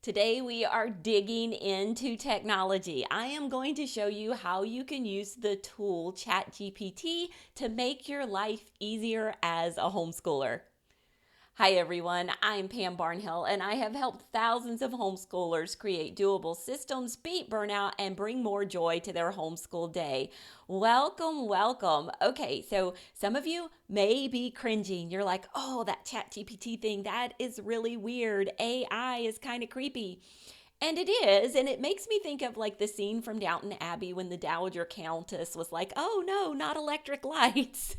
Today we are digging into technology. I am going to show you how you can use the tool ChatGPT to make your life easier as a homeschooler. Hi everyone, I'm Pam Barnhill and I have helped thousands of homeschoolers create doable systems, beat burnout, and bring more joy to their homeschool day. Welcome, welcome. Okay, so some of you may be cringing. You're like, oh, that ChatGPT thing, that is really weird. AI is kind of creepy. And it is, and it makes me think of like the scene from Downton Abbey when the Dowager Countess was like, oh no, not electric lights.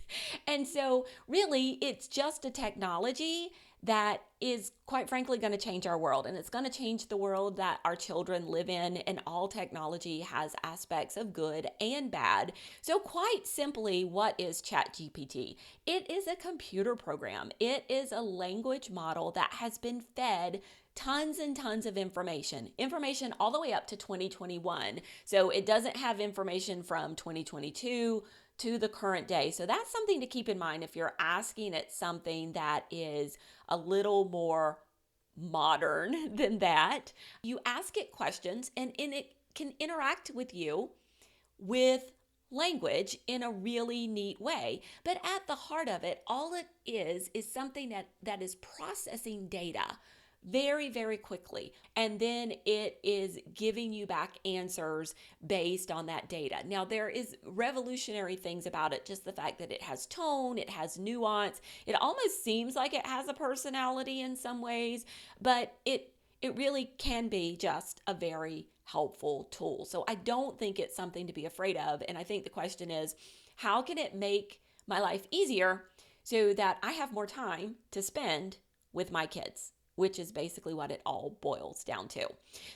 And so, really, it's just a technology that is quite frankly going to change our world, and it's going to change the world that our children live in. And all technology has aspects of good and bad. So quite simply, what is ChatGPT? It is a computer program. It is a language model that has been fed tons and tons of information all the way up to 2021. So it doesn't have information from 2022 to the current day. So that's something to keep in mind if you're asking it something that is a little more modern than that. You ask it questions and it can interact with you with language in a really neat way. But at the heart of it, all it is something that is processing data very, very quickly. And then it is giving you back answers based on that data. Now, there is revolutionary things about it, just the fact that it has tone, it has nuance. It almost seems like it has a personality in some ways, but it really can be just a very helpful tool. So I don't think it's something to be afraid of. And I think the question is, how can it make my life easier so that I have more time to spend with my kids? Which is basically what it all boils down to.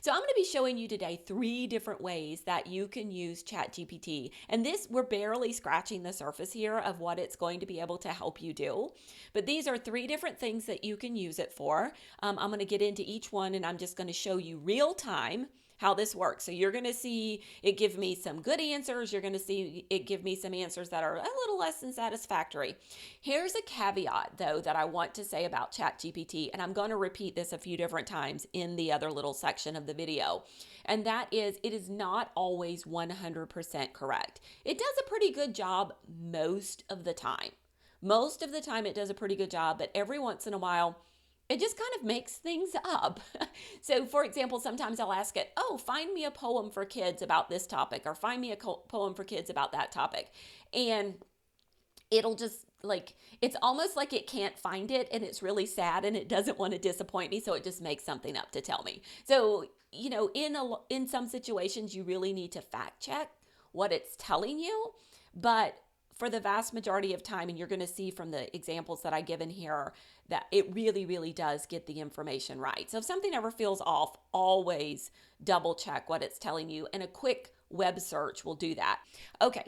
So I'm going to be showing you today 3 different ways that you can use ChatGPT. And this, we're barely scratching the surface here of what it's going to be able to help you do. But these are 3 different things that you can use it for. I'm going to get into each one and I'm just going to show you real time how this works. So you're going to see it give me some good answers. You're going to see it give me some answers that are a little less than satisfactory. Here's a caveat, though, that I want to say about ChatGPT, and I'm going to repeat this a few different times in the other little section of the video, and that is it is not always 100% correct. It does a pretty good job most of the time. Most of the time, it does a pretty good job, but every once in a while, it just kind of makes things up. So, for example, sometimes I'll ask it, oh, find me a poem for kids about this topic, or find me a poem for kids about that topic. And it'll just like, it's almost like it can't find it and it's really sad and it doesn't want to disappoint me. So it just makes something up to tell me. So, in some situations, you really need to fact check what it's telling you. But for the vast majority of time, and you're going to see from the examples that I give in here, that it really, really does get the information right. So if something ever feels off, always double check what it's telling you, and a quick web search will do that. Okay,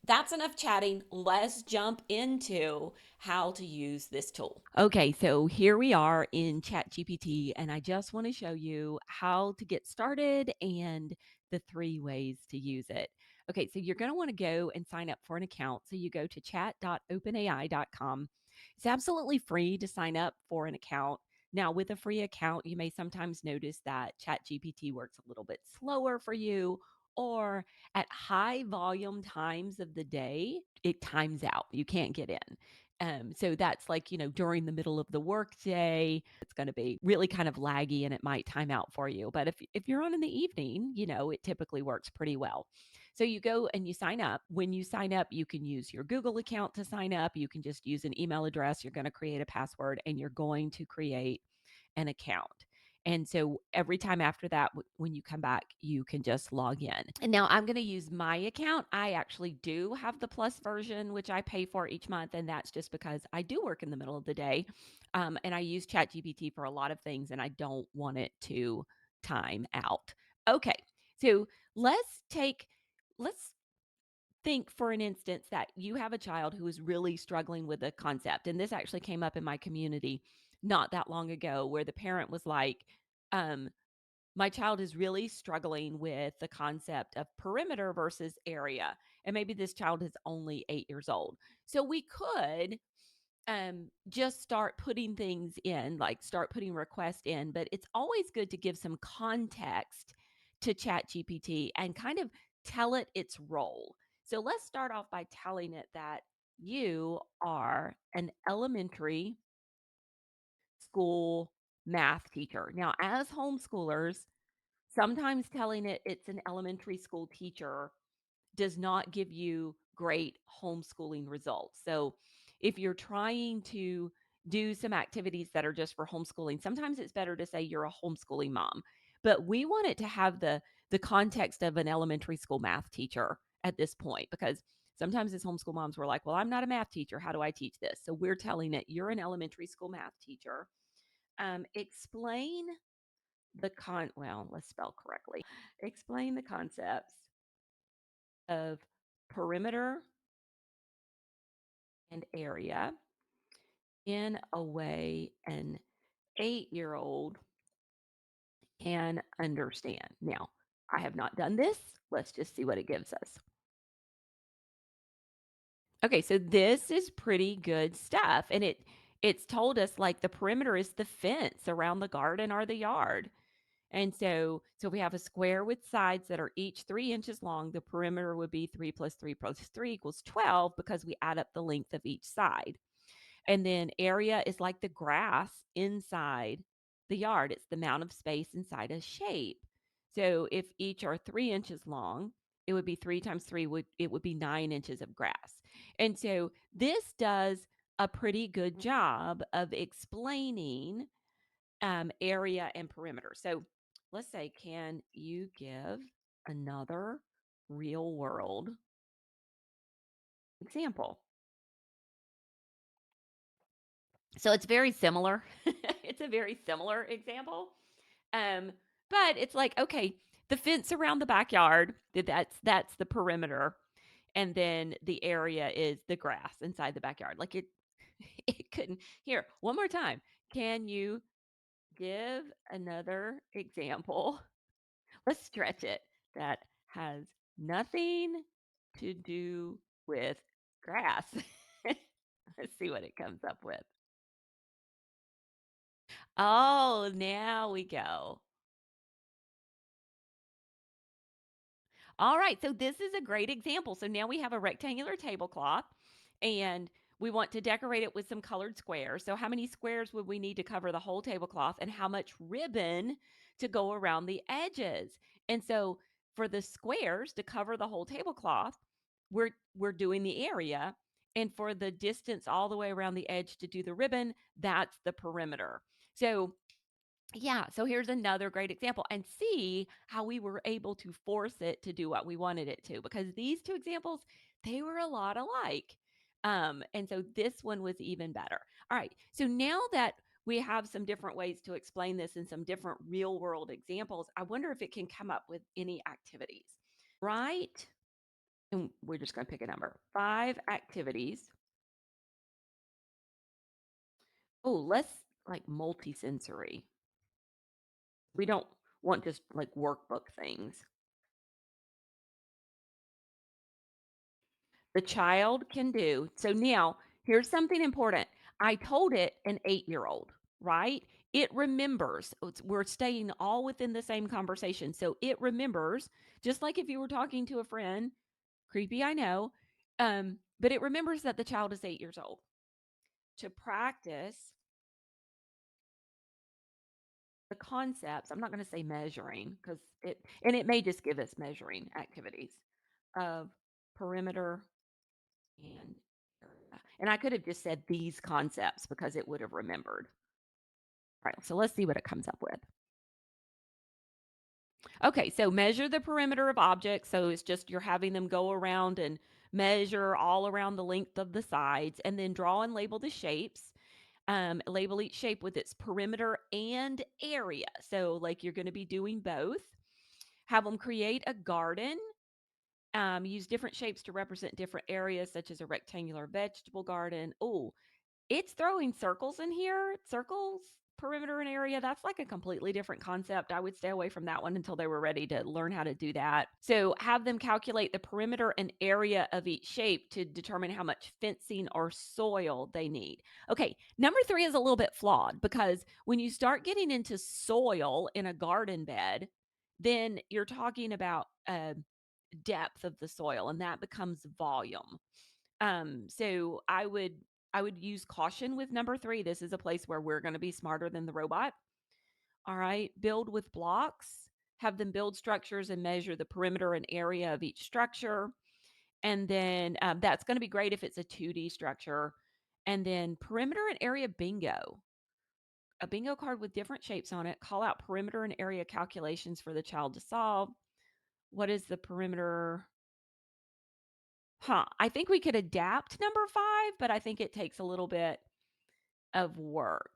that's enough chatting. Let's jump into how to use this tool. Okay, so here we are in ChatGPT, and I just want to show you how to get started and the 3 ways to use it. Okay, so you're going to want to go and sign up for an account. So you go to chat.openai.com. It's absolutely free to sign up for an account. Now, with a free account, you may sometimes notice that ChatGPT works a little bit slower for you, or at high volume times of the day, it times out. You can't get in. So that's like, during the middle of the workday, it's going to be really kind of laggy and it might time out for you. But if you're on in the evening, it typically works pretty well. So you go and you sign up. When you sign up, you can use your Google account to sign up. You can just use an email address. You're going to create a password and you're going to create an account. And so every time after that, when you come back, you can just log in. And now I'm going to use my account. I actually do have the plus version, which I pay for each month. And that's just because I do work in the middle of the day. And I use ChatGPT for a lot of things, and I don't want it to time out. Okay. So let's think for an instance that you have a child who is really struggling with a concept. And this actually came up in my community not that long ago, where the parent was like, um, my child is really struggling with the concept of perimeter versus area. And maybe this child is only 8 years old. So we could just start putting things in, like start putting requests in. But it's always good to give some context to ChatGPT and kind of tell it its role. So let's start off by telling it that you are an elementary school math teacher. Now, as homeschoolers, sometimes telling it it's an elementary school teacher does not give you great homeschooling results. So, if you're trying to do some activities that are just for homeschooling, sometimes it's better to say you're a homeschooling mom. But we want it to have the context of an elementary school math teacher at this point because sometimes as homeschool moms we're like, "Well, I'm not a math teacher. How do I teach this?" So we're telling it you're an elementary school math teacher. Explain well, let's spell correctly. Explain the concepts of perimeter and area in a way an 8-year-old can understand. Now, I have not done this. Let's just see what it gives us. Okay, so this is pretty good stuff. And it's told us like the perimeter is the fence around the garden or the yard. And so we have a square with sides that are each 3 inches long. The perimeter would be 3 plus 3 plus 3 equals 12 because we add up the length of each side. And then area is like the grass inside the yard. It's the amount of space inside a shape. So if each are 3 inches long, it would be 3 times 3 would it would be 9 inches of grass. And so this does a pretty good job of explaining area and perimeter. So let's say, can you give another real world example? So it's very similar. It's a very similar example. Um, but it's like, okay, the fence around the backyard, that's the perimeter. And then the area is the grass inside the backyard. Like it it couldn't here, one more time. Can you give another example? Let's stretch it. That has nothing to do with grass. Let's see what it comes up with. Oh, now we go. All right, so this is a great example. So now we have a rectangular tablecloth and we want to decorate it with some colored squares. So how many squares would we need to cover the whole tablecloth and how much ribbon to go around the edges? And so for the squares to cover the whole tablecloth, we're doing the area, and for the distance all the way around the edge to do the ribbon, that's the perimeter. So yeah, so here's another great example and see how we were able to force it to do what we wanted it to because these two examples, they were a lot alike. And so this one was even better. All right, so now that we have some different ways to explain this and some different real world examples, I wonder if it can come up with any activities. Right? And we're just going to pick a number. 5 activities. Oh, let's like multisensory. We don't want just like workbook things. The child can do. So now, here's something important. I told it an 8-year-old, right? It remembers. We're staying all within the same conversation. So it remembers, just like if you were talking to a friend, creepy, I know, but it remembers that the child is 8 years old. To practice the concepts, I'm not going to say measuring because it may just give us measuring activities of perimeter and area. And I could have just said these concepts because it would have remembered. All right, so let's see what it comes up with. Okay, so measure the perimeter of objects. So it's just you're having them go around and measure all around the length of the sides and then draw and label the shapes. Label each shape with its perimeter and area. So, like you're going to be doing both. Have them create a garden. Use different shapes to represent different areas, such as a rectangular vegetable garden. Oh, it's throwing circles in here. Circles, perimeter and area, that's like a completely different concept. I would stay away from that one until they were ready to learn how to do that. So have them calculate the perimeter and area of each shape to determine how much fencing or soil they need. Okay, number 3 is a little bit flawed because when you start getting into soil in a garden bed, then you're talking about depth of the soil and that becomes volume. So I would use caution with number 3. This is a place where we're going to be smarter than the robot. All right, build with blocks. Have them build structures and measure the perimeter and area of each structure. And then that's going to be great if it's a 2D structure. And then perimeter and area bingo. A bingo card with different shapes on it. Call out perimeter and area calculations for the child to solve. What is the perimeter? I think we could adapt number 5, but I think it takes a little bit of work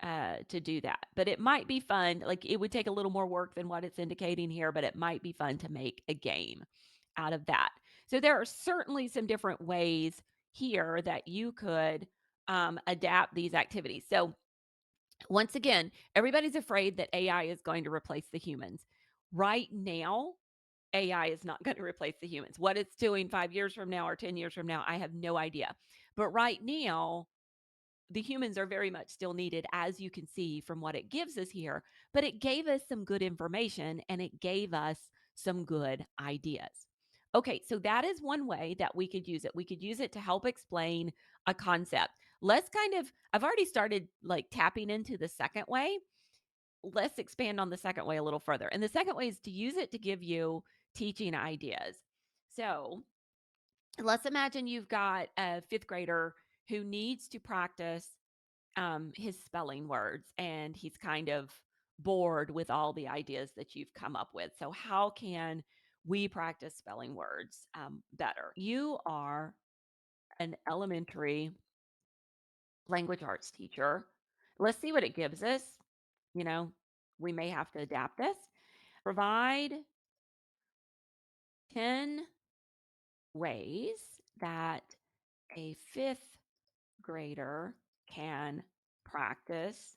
to do that. But it might be fun. Like it would take a little more work than what it's indicating here, but it might be fun to make a game out of that. So there are certainly some different ways here that you could adapt these activities. So once again, everybody's afraid that AI is going to replace the humans. Right now, AI is not going to replace the humans. What it's doing 5 years from now or 10 years from now, I have no idea. But right now, the humans are very much still needed, as you can see from what it gives us here. But it gave us some good information and it gave us some good ideas. Okay, so that is one way that we could use it. We could use it to help explain a concept. Let's I've already started like tapping into the second way. Let's expand on the second way a little further. And the second way is to use it to give you teaching ideas. So let's imagine you've got a fifth grader who needs to practice his spelling words and he's kind of bored with all the ideas that you've come up with. So, how can we practice spelling words better? You are an elementary language arts teacher. Let's see what it gives us. You know, we may have to adapt this. Provide 10 ways that a fifth grader can practice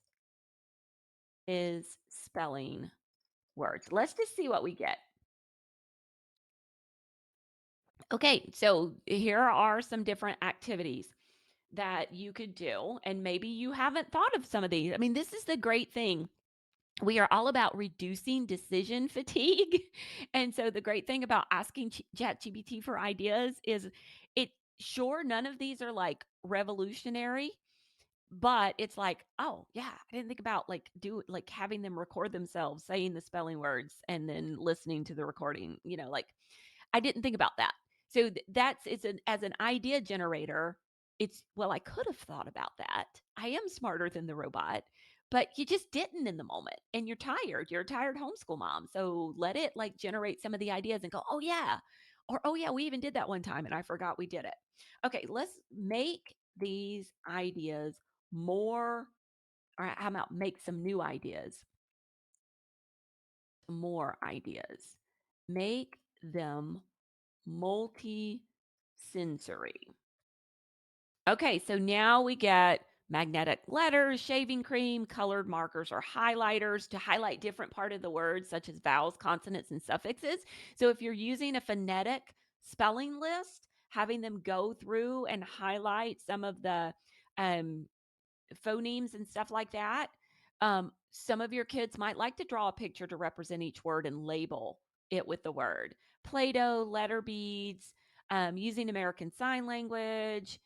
his spelling words. Let's just see what we get. Okay, so here are some different activities that you could do, and maybe you haven't thought of some of these. I mean, this is the great thing. We are all about reducing decision fatigue. And so the great thing about asking ChatGPT for ideas is it sure none of these are like revolutionary, but it's like, "Oh, yeah, I didn't think about, like, having them record themselves saying the spelling words and then listening to the recording," like, I didn't think about that. So, that's it's an as an idea generator, it's, "Well, I could have thought about that. I am smarter than the robot," but you just didn't in the moment, and you're tired. You're a tired homeschool mom, so let it, like, generate some of the ideas and go, "Oh, yeah," or, "Oh, yeah, we even did that one time, and I forgot we did it." Okay, let's make these ideas more, or how about make some new ideas, more ideas. Make them multi-sensory. Okay, so now we get magnetic letters, shaving cream, colored markers or highlighters to highlight different part of the words such as vowels, consonants, and suffixes. So if you're using a phonetic spelling list, having them go through and highlight some of the um, phonemes and stuff like that. Some of your kids might like to draw a picture to represent each word and label it with the word. Play Doh, letter beads, using American Sign Language,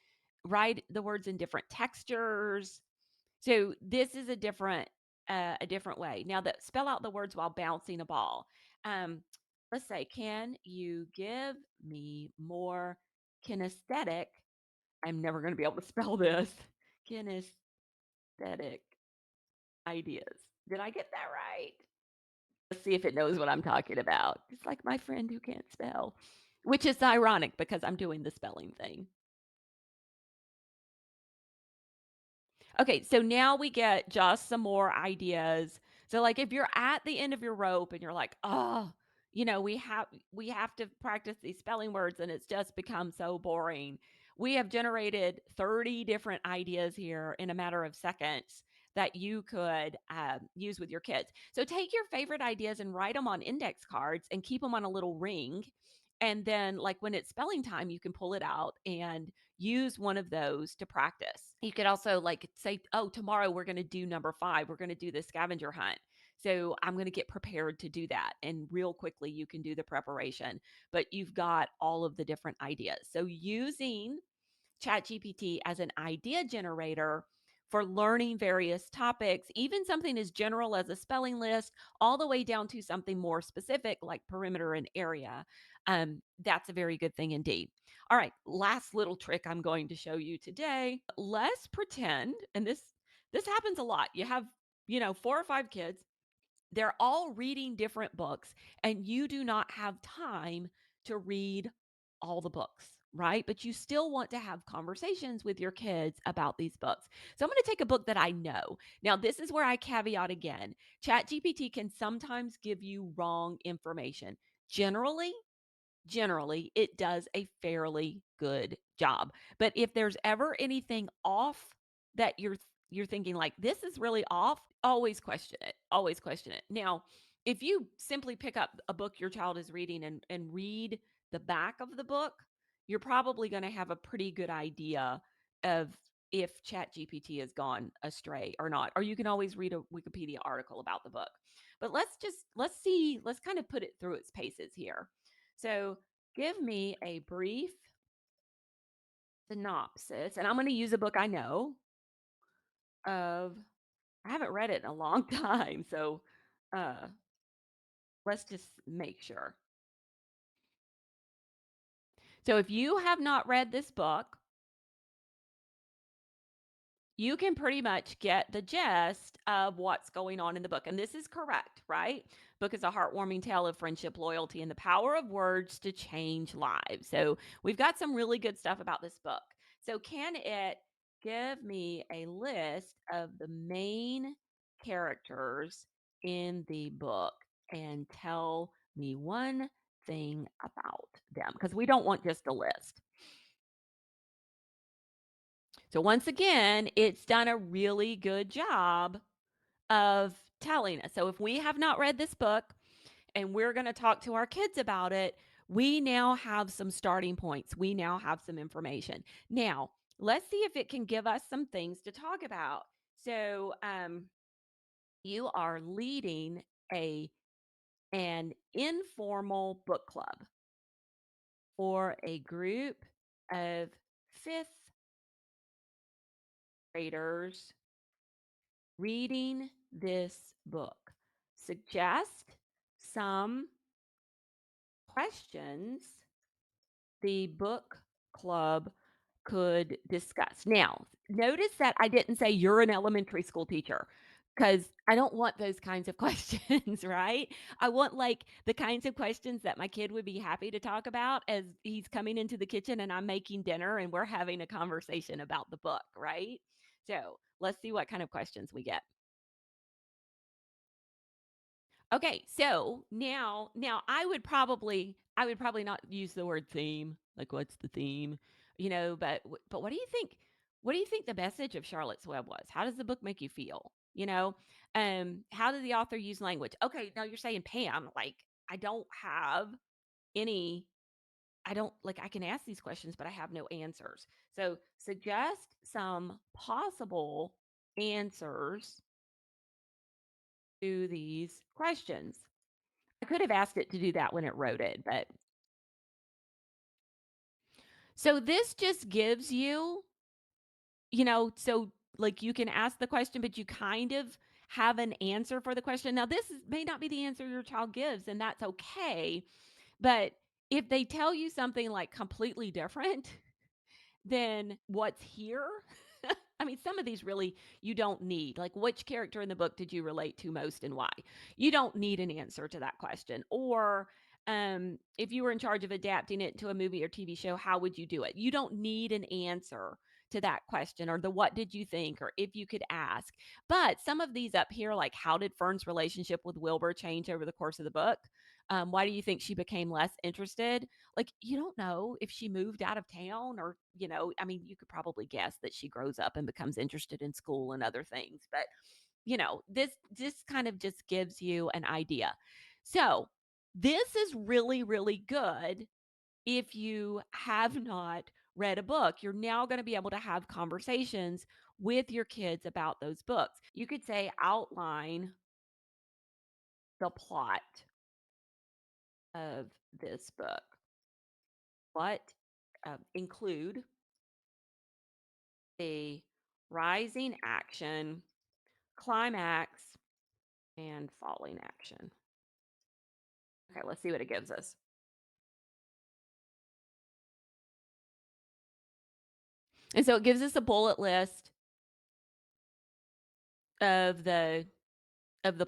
write the words in different textures. So this is a different way. Now that spell out the words while bouncing a ball. Um, let's say, can you give me more kinesthetic? I'm never going to be able to spell this. Kinesthetic ideas. Did I get that right? Let's see if it knows what I'm talking about. It's like my friend who can't spell, which is ironic because I'm doing the spelling thing. Okay, so now we get just some more ideas. So like if you're at the end of your rope and you're like, "Oh, we have to practice these spelling words and it's just become so boring." We have generated 30 different ideas here in a matter of seconds that you could use with your kids. So take your favorite ideas and write them on index cards and keep them on a little ring. And then, like when it's spelling time, you can pull it out and use one of those to practice. You could also like say, oh, tomorrow we're going to do number 5. We're going to do the scavenger hunt. So I'm going to get prepared to do that. And real quickly, you can do the preparation, but you've got all of the different ideas. So using ChatGPT as an idea generator for learning various topics, even something as general as a spelling list, all the way down to something more specific like perimeter and area. That's a very good thing indeed. All right, last little trick I'm going to show you today. Let's pretend, and this happens a lot. You have, 4 or 5 kids, they're all reading different books, and you do not have time to read all the books, right? But you still want to have conversations with your kids about these books. So I'm going to take a book that I know. Now, this is where I caveat again. ChatGPT can sometimes give you wrong information. Generally, it does a fairly good job. But if there's ever anything off that you're thinking like this is really off, always question it. Always question it. Now, if you simply pick up a book your child is reading and read the back of the book, you're probably going to have a pretty good idea of if ChatGPT has gone astray or not. Or you can always read a Wikipedia article about the book. But let's kind of put it through its paces here. So give me a brief synopsis, and I'm going to use a book I know of. I haven't read it in a long time, so uh, let's just make sure. So if you have not read this book, you can pretty much get the gist of what's going on in the book. And this is correct, right? Book is a heartwarming tale of friendship, loyalty, and the power of words to change lives. So we've got some really good stuff about this book. So can it give me a list of the main characters in the book and tell me one thing about them? Because we don't want just a list. So once again, it's done a really good job of telling us. So if we have not read this book and we're going to talk to our kids about it, we now have some starting points. We now have some information. Now, let's see if it can give us some things to talk about. So, you are leading a an informal book club for a group of 5th graders reading this book. Suggest some questions the book club could discuss. Now, notice that I didn't say you're an elementary school teacher because I don't want those kinds of questions, right? I want like the kinds of questions that my kid would be happy to talk about as he's coming into the kitchen and I'm making dinner and we're having a conversation about the book, right? So let's see what kind of questions we get. Okay, so now I would probably not use the word theme. Like what's the theme? But what do you think? What do you think the message of Charlotte's Web was? How does the book make you feel? How did the author use language? Okay, now you're saying Pam, like I don't have any I don't like I can ask these questions, but I have no answers. So suggest some possible answers to these questions. I could have asked it to do that when it wrote it, but so this just gives you, so like you can ask the question, but you kind of have an answer for the question. Now, may not be the answer your child gives, and that's okay. But if they tell you something like completely different, than what's here. I mean, some of these really you don't need. Like, which character in the book did you relate to most and why? You don't need an answer to that question. Or if you were in charge of adapting it to a movie or TV show, how would you do it? You don't need an answer to that question, or the what did you think, or if you could ask. But some of these up here, like how did Fern's relationship with Wilbur change over the course of the book? Why do you think she became less interested? Like, you don't know if she moved out of town, or, I mean, you could probably guess that she grows up and becomes interested in school and other things. But, this kind of just gives you an idea. So, this is really, really good if you have not read a book. You're now going to be able to have conversations with your kids about those books. You could say, outline the plot of this book. What include the rising action, climax, and falling action. Okay, let's see what it gives us. And so it gives us a bullet list of the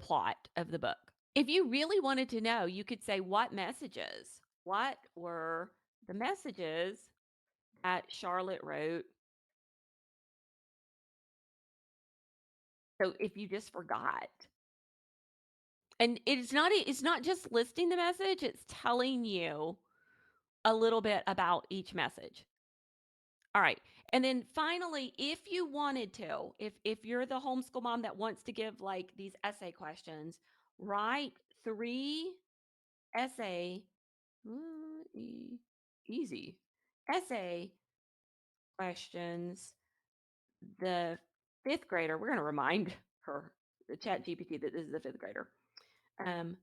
plot of the book. If you really wanted to know, you could say what messages? What were the messages that Charlotte wrote? So if you just forgot. And it's not just listing the message, it's telling you a little bit about each message. All right. And then finally, if you wanted to, if you're the homeschool mom that wants to give like these essay questions, write 3 essay easy essay questions. The fifth grader, we're going to remind her, the chat GPT, that this is the fifth grader. Um,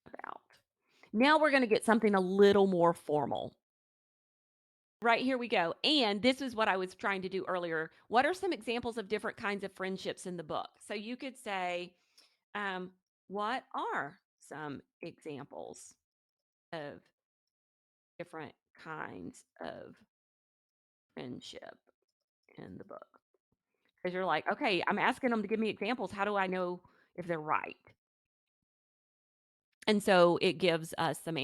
about. Now we're going to get something a little more formal. Right, here we go. And this is what I was trying to do earlier. What are some examples of different kinds of friendships in the book? So you could say, what are some examples of different kinds of friendship in the book? Because you're like, okay, I'm asking them to give me examples. How do I know if they're right? And so it gives us some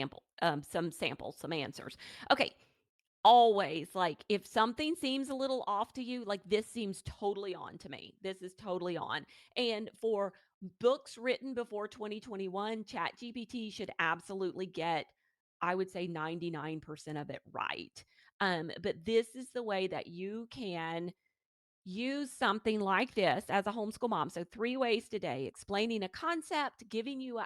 samples, some answers. Okay, always, like, if something seems a little off to you, like, this seems totally on to me. This is totally on. And for books written before 2021, ChatGPT should absolutely get, I would say, 99% of it right. But this is the way that you can use something like this as a homeschool mom. So, 3 ways today: explaining a concept, giving you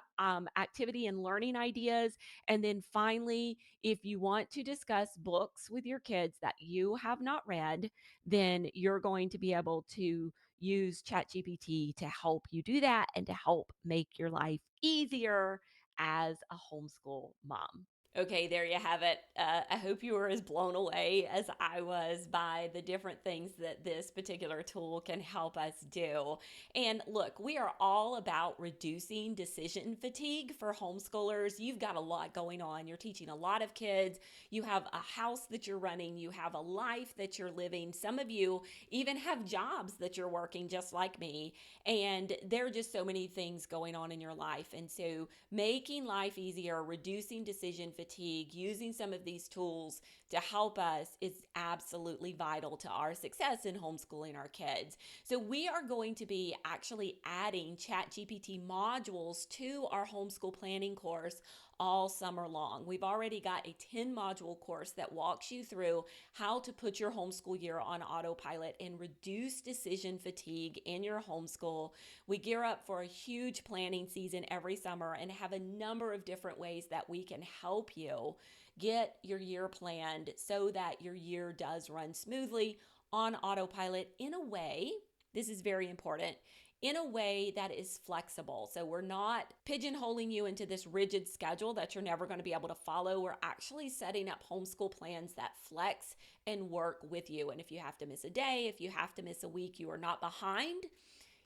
activity and learning ideas. And then finally, if you want to discuss books with your kids that you have not read, then you're going to be able to use ChatGPT to help you do that and to help make your life easier as a homeschool mom. Okay, there you have it. I hope you were as blown away as I was by the different things that this particular tool can help us do. And look, we are all about reducing decision fatigue for homeschoolers. You've got a lot going on. You're teaching a lot of kids. You have a house that you're running. You have a life that you're living. Some of you even have jobs that you're working, just like me. And there are just so many things going on in your life. And so making life easier, reducing decision fatigue, using some of these tools to help us is absolutely vital to our success in homeschooling our kids. So we are going to be actually adding ChatGPT modules to our homeschool planning course all summer long. We've already got a 10 module course that walks you through how to put your homeschool year on autopilot and reduce decision fatigue in your homeschool. We gear up for a huge planning season every summer and have a number of different ways that we can help you get your year planned so that your year does run smoothly on autopilot in a way, this is very important, in a way that is flexible. So we're not pigeonholing you into this rigid schedule that you're never going to be able to follow. We're actually setting up homeschool plans that flex and work with you. And if you have to miss a day, if you have to miss a week, you are not behind.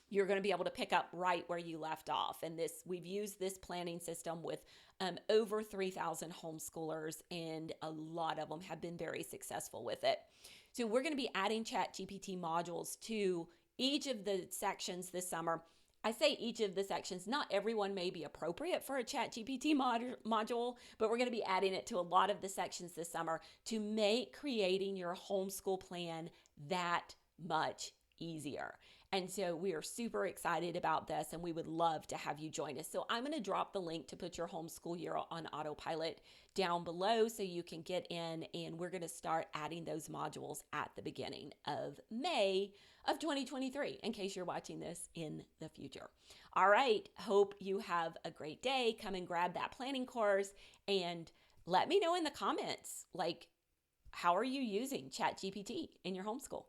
You're going to be able to pick up right where you left off. And we've used this planning system with over 3,000 homeschoolers, and a lot of them have been very successful with it. So we're going to be adding ChatGPT modules to each of the sections this summer. I say each of the sections, not everyone may be appropriate for a ChatGPT module, but we're going to be adding it to a lot of the sections this summer to make creating your homeschool plan that much easier. And so we are super excited about this and we would love to have you join us. So I'm going to drop the link to put your homeschool year on autopilot down below so you can get in, and we're going to start adding those modules at the beginning of May of 2023 in case you're watching this in the future. All right, hope you have a great day. Come and grab that planning course and let me know in the comments, like, how are you using ChatGPT in your homeschool?